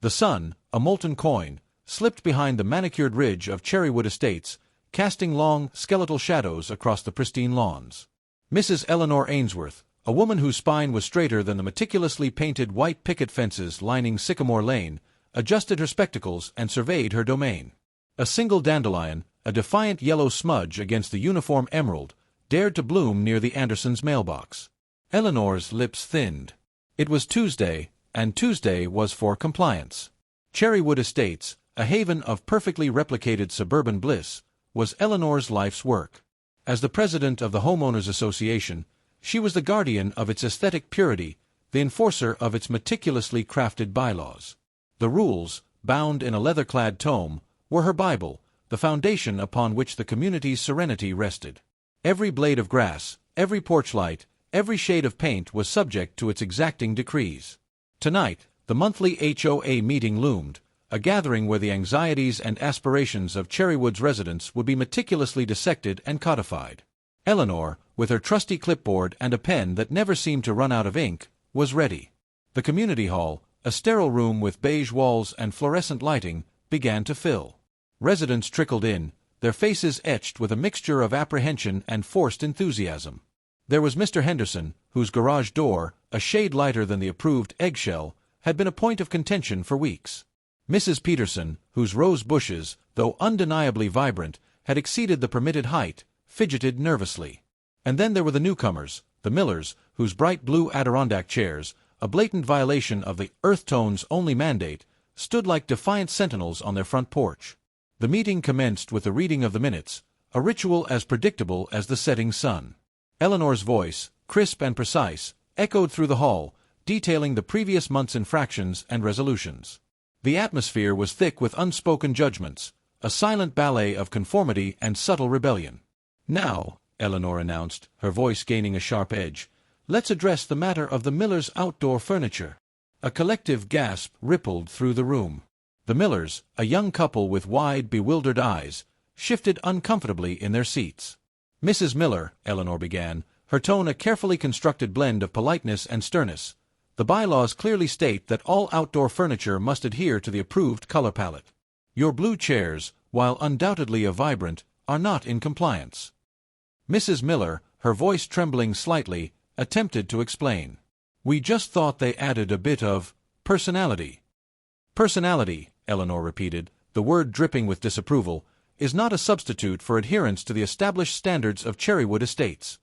The sun, a molten coin, slipped behind the manicured ridge of Cherrywood Estates, casting long, skeletal shadows across the pristine lawns. Mrs. Eleanor Ainsworth, a woman whose spine was straighter than the meticulously painted white picket fences lining Sycamore Lane, adjusted her spectacles and surveyed her domain. A single dandelion, a defiant yellow smudge against the uniform emerald, dared to bloom near the Andersons' mailbox. Eleanor's lips thinned. It was Tuesday, and Tuesday was for compliance. Cherrywood Estates, a haven of perfectly replicated suburban bliss, was Eleanor's life's work. As the president of the Homeowners Association, she was the guardian of its aesthetic purity, the enforcer of its meticulously crafted bylaws. The rules, bound in a leather-clad tome, were her Bible, the foundation upon which the community's serenity rested. Every blade of grass, every porch light, every shade of paint was subject to its exacting decrees. Tonight, the monthly HOA meeting loomed, a gathering where the anxieties and aspirations of Cherrywood's residents would be meticulously dissected and codified. Eleanor, with her trusty clipboard and a pen that never seemed to run out of ink, was ready. The community hall, a sterile room with beige walls and fluorescent lighting, began to fill. Residents trickled in, their faces etched with a mixture of apprehension and forced enthusiasm. There was Mr. Henderson, whose garage door, a shade lighter than the approved eggshell, had been a point of contention for weeks. Mrs. Peterson, whose rose bushes, though undeniably vibrant, had exceeded the permitted height, fidgeted nervously. And then there were the newcomers, the Millers, whose bright blue Adirondack chairs, a blatant violation of the earth tone's only mandate, stood like defiant sentinels on their front porch. The meeting commenced with the reading of the minutes, a ritual as predictable as the setting sun. Eleanor's voice, crisp and precise, echoed through the hall, detailing the previous month's infractions and resolutions. The atmosphere was thick with unspoken judgments, a silent ballet of conformity and subtle rebellion. "Now," Eleanor announced, her voice gaining a sharp edge, "let's address the matter of the Millers' outdoor furniture." A collective gasp rippled through the room. The Millers, a young couple with wide, bewildered eyes, shifted uncomfortably in their seats. "Mrs. Miller," Eleanor began, her tone a carefully constructed blend of politeness and sternness, "the bylaws clearly state that all outdoor furniture must adhere to the approved color palette. Your blue chairs, while undoubtedly a vibrant, are not in compliance." Mrs. Miller, her voice trembling slightly, attempted to explain. "We just thought they added a bit of personality." "Personality," Eleanor repeated, the word dripping with disapproval, "is not a substitute for adherence to the established standards of Cherrywood Estates."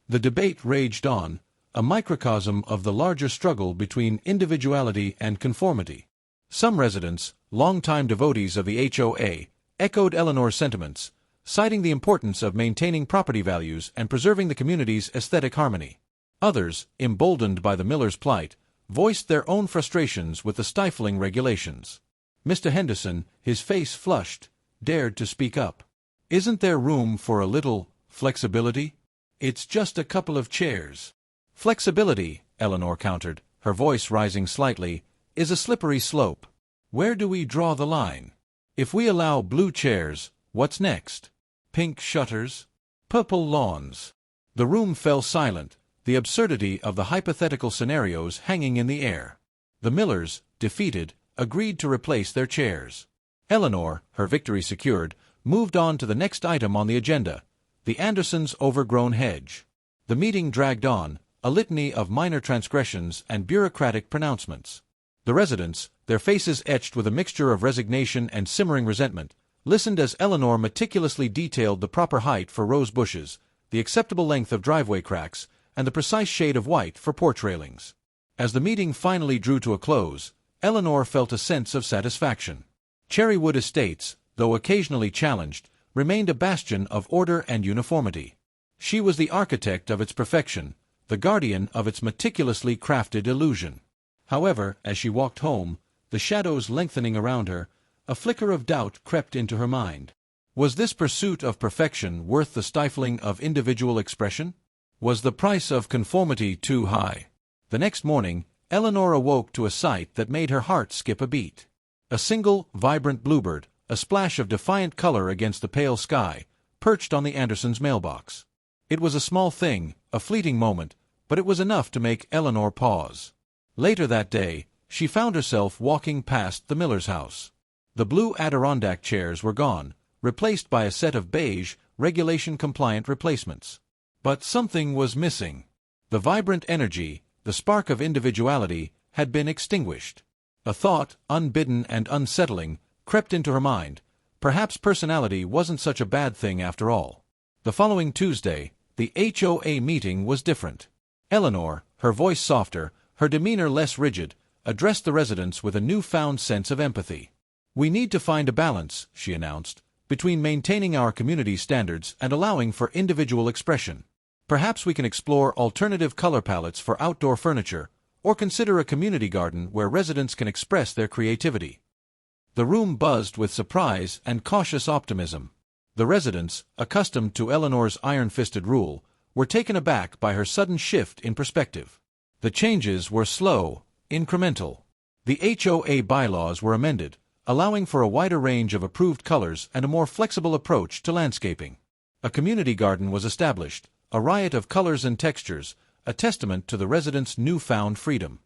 The debate raged on, a microcosm of the larger struggle between individuality and conformity. Some residents, long-time devotees of the HOA, echoed Eleanor's sentiments, citing the importance of maintaining property values and preserving the community's aesthetic harmony. Others, emboldened by the Millers' plight, voiced their own frustrations with the stifling regulations. Mr. Henderson, his face flushed, dared to speak up. "Isn't there room for a little flexibility? It's just a couple of chairs." "Flexibility," Eleanor countered, her voice rising slightly, "is a slippery slope. Where do we draw the line? If we allow blue chairs, what's next? Pink shutters? Purple lawns?" The room fell silent, the absurdity of the hypothetical scenarios hanging in the air. The Millers, defeated, agreed to replace their chairs. Eleanor, her victory secured, moved on to the next item on the agenda, the Andersons' overgrown hedge. The meeting dragged on, a litany of minor transgressions and bureaucratic pronouncements. The residents, their faces etched with a mixture of resignation and simmering resentment, listened as Eleanor meticulously detailed the proper height for rose bushes, the acceptable length of driveway cracks, and the precise shade of white for porch railings. As the meeting finally drew to a close, Eleanor felt a sense of satisfaction. Cherrywood Estates, though occasionally challenged, remained a bastion of order and uniformity. She was the architect of its perfection, the guardian of its meticulously crafted illusion. However, as she walked home, the shadows lengthening around her, a flicker of doubt crept into her mind. Was this pursuit of perfection worth the stifling of individual expression? Was the price of conformity too high? The next morning, Eleanor awoke to a sight that made her heart skip a beat. A single, vibrant bluebird, a splash of defiant color against the pale sky, perched on the Andersons' mailbox. It was a small thing, a fleeting moment, but it was enough to make Eleanor pause. Later that day, she found herself walking past the miller's house. The blue Adirondack chairs were gone, replaced by a set of beige, regulation-compliant replacements. But something was missing. The vibrant energy, the spark of individuality, had been extinguished. A thought, unbidden and unsettling, crept into her mind. Perhaps personality wasn't such a bad thing after all. The following Tuesday, the HOA meeting was different. Eleanor, her voice softer, her demeanor less rigid, addressed the residents with a newfound sense of empathy. "We need to find a balance," she announced, "between maintaining our community standards and allowing for individual expression. Perhaps we can explore alternative color palettes for outdoor furniture, or consider a community garden where residents can express their creativity." The room buzzed with surprise and cautious optimism. The residents, accustomed to Eleanor's iron-fisted rule, were taken aback by her sudden shift in perspective. The changes were slow, incremental. The HOA bylaws were amended, allowing for a wider range of approved colors and a more flexible approach to landscaping. A community garden was established, a riot of colors and textures, a testament to the residents' newfound freedom.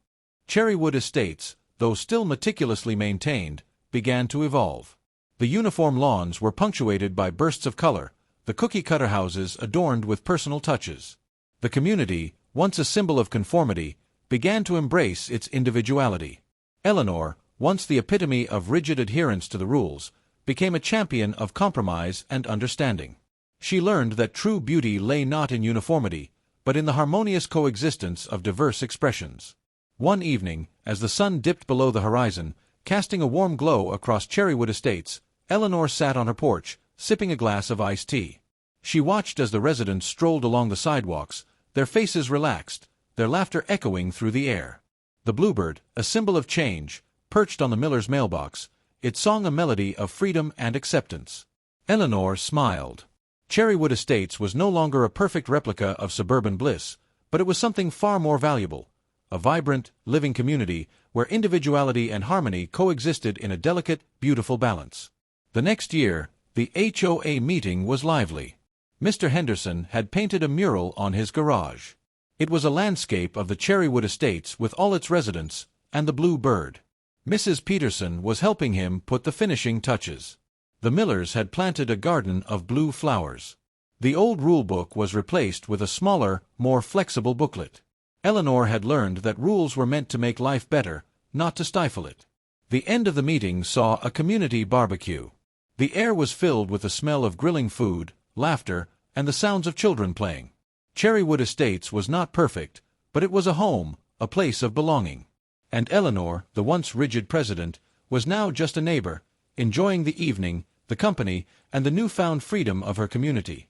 Cherrywood Estates, though still meticulously maintained, began to evolve. The uniform lawns were punctuated by bursts of color, the cookie-cutter houses adorned with personal touches. The community, once a symbol of conformity, began to embrace its individuality. Eleanor, once the epitome of rigid adherence to the rules, became a champion of compromise and understanding. She learned that true beauty lay not in uniformity, but in the harmonious coexistence of diverse expressions. One evening, as the sun dipped below the horizon, casting a warm glow across Cherrywood Estates, Eleanor sat on her porch, sipping a glass of iced tea. She watched as the residents strolled along the sidewalks, their faces relaxed, their laughter echoing through the air. The bluebird, a symbol of change, perched on the miller's mailbox, it sang a melody of freedom and acceptance. Eleanor smiled. Cherrywood Estates was no longer a perfect replica of suburban bliss, but it was something far more valuable, a vibrant, living community where individuality and harmony coexisted in a delicate, beautiful balance. The next year, the HOA meeting was lively. Mr. Henderson had painted a mural on his garage. It was a landscape of the Cherrywood Estates with all its residents, and the blue bird. Mrs. Peterson was helping him put the finishing touches. The Millers had planted a garden of blue flowers. The old rulebook was replaced with a smaller, more flexible booklet. Eleanor had learned that rules were meant to make life better, not to stifle it. The end of the meeting saw a community barbecue. The air was filled with the smell of grilling food, laughter, and the sounds of children playing. Cherrywood Estates was not perfect, but it was a home, a place of belonging. And Eleanor, the once rigid president, was now just a neighbor, enjoying the evening, the company, and the newfound freedom of her community.